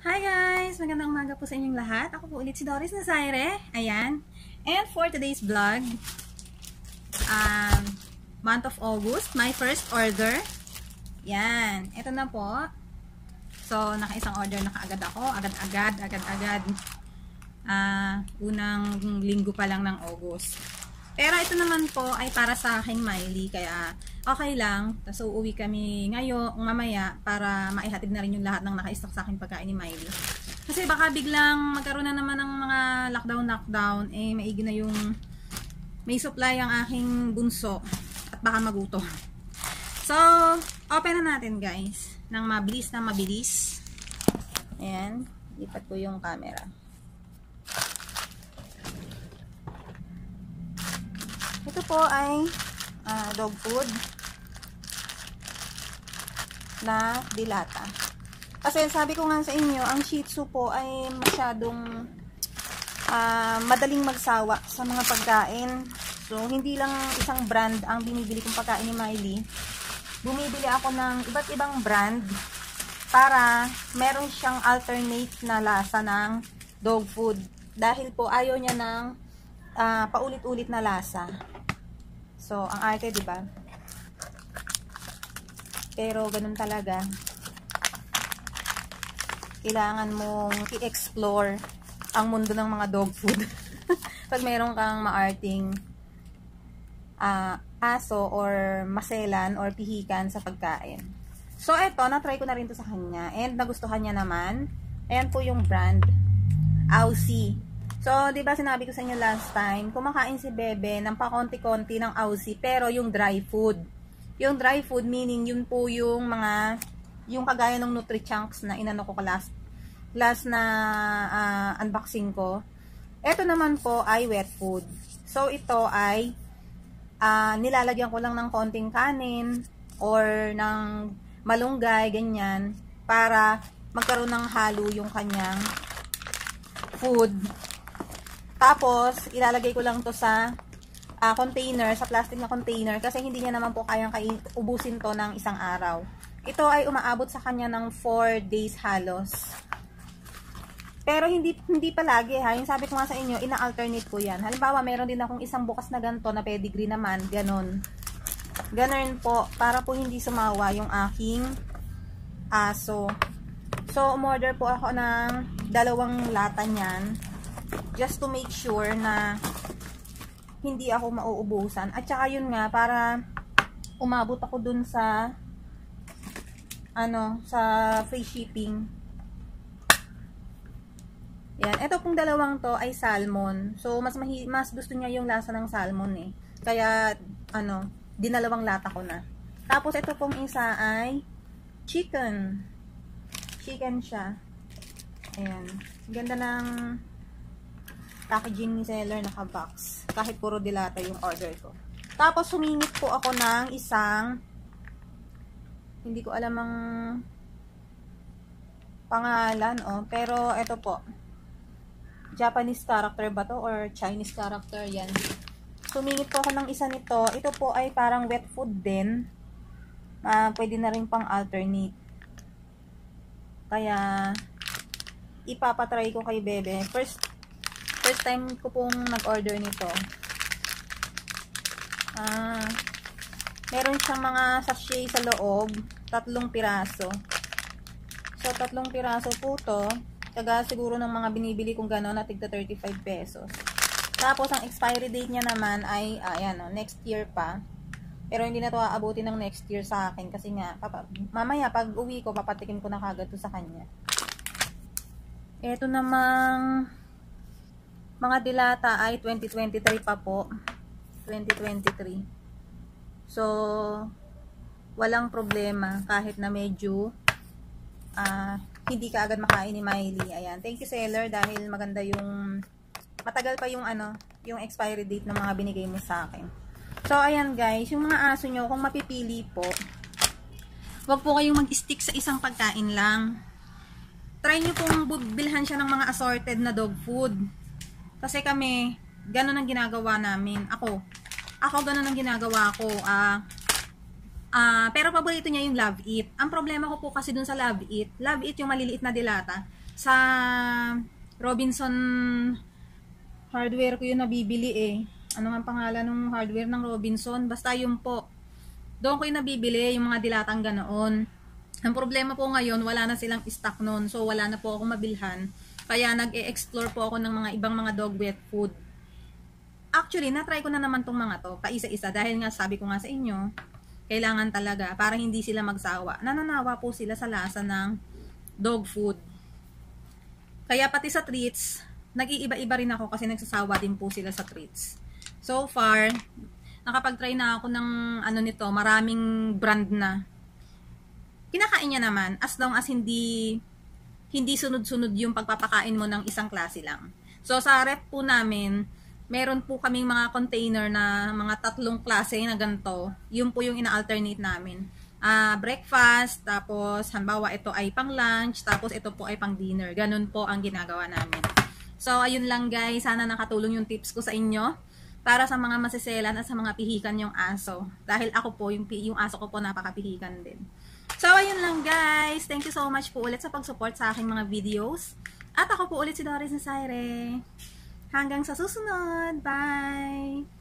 Hi guys! Magandang umaga po sa inyong lahat. Ako po ulit si Doris Nazaire. Ayan. And for today's vlog, month of August, my first order. Yan. Ito na po. So, naka-isang order na kaagad ako. Agad-agad. Unang linggo pa lang ng August. Pero ito naman po ay para sa aking Miley. Kaya okay lang. Tapos uuwi kami ngayon, mamaya, para maihatid na rin yung lahat ng naka-stock sa aking pagkain ni Miley. Kasi baka biglang magkaroon na naman ng mga lockdown, maigi na yung may supply ang aking bunso at baka magutom. So, open na natin guys. Nang mabilis. Ayan. Lipat ko yung camera. Ito po ay dog food na dilata. Kasi sabi ko nga sa inyo, ang Shih Tzu po ay masyadong madaling magsawa sa mga pagkain. So, hindi lang isang brand ang binibili kong pagkain ni Miley. Bumibili ako ng iba't ibang brand para meron siyang alternate na lasa ng dog food. Dahil po ayaw niya ng paulit-ulit na lasa. So, ang arte, diba? Pero, ganun talaga. Kailangan mong i-explore ang mundo ng mga dog food. Pag meron kang maarting aso or maselan or pihikan sa pagkain. So, eto, na-try ko na rin to sa kanya. And, nagustuhan niya naman. Ayan po yung brand. Aussie. So, di ba sinabi ko sa inyo last time, kumakain si Bebe ng pakonti-konti ng Aussie, pero yung dry food. Yung dry food, meaning yun po yung mga, yung kagaya ng Nutri-Chunks na inano ko last na unboxing ko. Ito naman po ay wet food. So, ito ay nilalagyan ko lang ng konting kanin or ng malunggay, ganyan, para magkaroon ng halo yung kanyang food. Tapos, ilalagay ko lang to sa container, sa plastic na container, kasi hindi niya naman po kayang ubusin to ng isang araw. Ito ay umaabot sa kanya ng 4 days halos. Pero hindi palagi ha. Yung sabi ko nga sa inyo, ina-alternate ko yan. Halimbawa, meron din akong isang bukas na ganito na pedigree naman, ganon. Ganon po, para po hindi sumawa yung aking aso. So, umorder po ako ng 2 lata niyan. Just to make sure na hindi ako mauubusan. At saka yun nga, para umabot ako dun sa sa free shipping. Yan. Ito pong 2 to ay salmon. So, mas gusto niya yung lasa ng salmon eh. Kaya, 2 lata ko na. Tapos, ito pong isa ay chicken. Chicken siya. Ayan. Ganda ng packaging ni seller, naka-box. Kahit puro dilata yung order ko. Tapos, humingit po ako ng isang, hindi ko alam ang pangalan, pero ito po. Japanese character ba to or Chinese character, yan. Humingit po ako ng isa nito. Ito po ay parang wet food din. Pwede na rin pang alternate. Kaya, ipapatry ko kay Bebe. First time ko pong nag-order nito. Meron siyang mga sachet sa loob. 3 piraso. So, 3 piraso po to. Kaga siguro ng mga binibili kong gano'n na tigta 35 pesos. Tapos, ang expiry date niya naman ay, next year pa. Pero hindi na to aabutin ng next year sa akin. Kasi nga, mamaya pag uwi ko, papatikim ko na kagad to sa kanya. Ito namang mga dilata ay 2023 pa po. 2023. So, walang problema kahit na medyo hindi ka agad makain ni Miley. Ayan. Thank you seller dahil maganda yung matagal pa yung yung expiry date ng mga binigay mo sa akin. So, ayan guys, yung mga aso nyo, kung mapipili po, wag po kayong mag-stick sa isang pagkain lang. Try nyo pong bilhan siya ng mga assorted na dog food. Kasi kami, ganun ang ginagawa namin. Ako ganun ang ginagawa ko. Pero paborito niya yung Love It. Ang problema ko po kasi dun sa Love It yung maliliit na dilata, Sa Robinson Hardware ko yun nabibili eh. Ano nga pangalan ng hardware ng Robinson? Basta yun po. Doon ko yung nabibili, yung mga dilatang ganoon. Ang problema po ngayon, wala na silang stock noon. So, wala na po ako mabilhan. Kaya nag-e-explore po ako ng mga ibang mga dog wet food. Actually, na-try ko na naman tong mga to, paisa-isa. Dahil nga, sabi ko nga sa inyo, kailangan talaga, para hindi sila magsawa. Nananawa po sila sa lasa ng dog food. Kaya pati sa treats, nag-iiba-iba rin ako kasi nagsasawa din po sila sa treats. So far, nakapag-try na ako ng ano nito, maraming brand na. Kinakain niya naman as long as hindi sunod-sunod yung pagpapakain mo ng isang klase lang. So sa rep po namin, meron po kaming mga container na mga 3 klase na ganito. Yun po yung ina-alternate namin. Breakfast, tapos halimbawa ito ay pang lunch, tapos ito po ay pang dinner. Ganun po ang ginagawa namin. So ayun lang guys, sana nakatulong yung tips ko sa inyo para sa mga masiselan at sa mga pihikan yung aso. Dahil ako po, yung aso ko po napakapihikan din. So ayun lang guys, thank you so much po ulit sa pag-support sa aking mga videos. At ako po ulit si Doris Nasaire. Hanggang sa susunod, bye!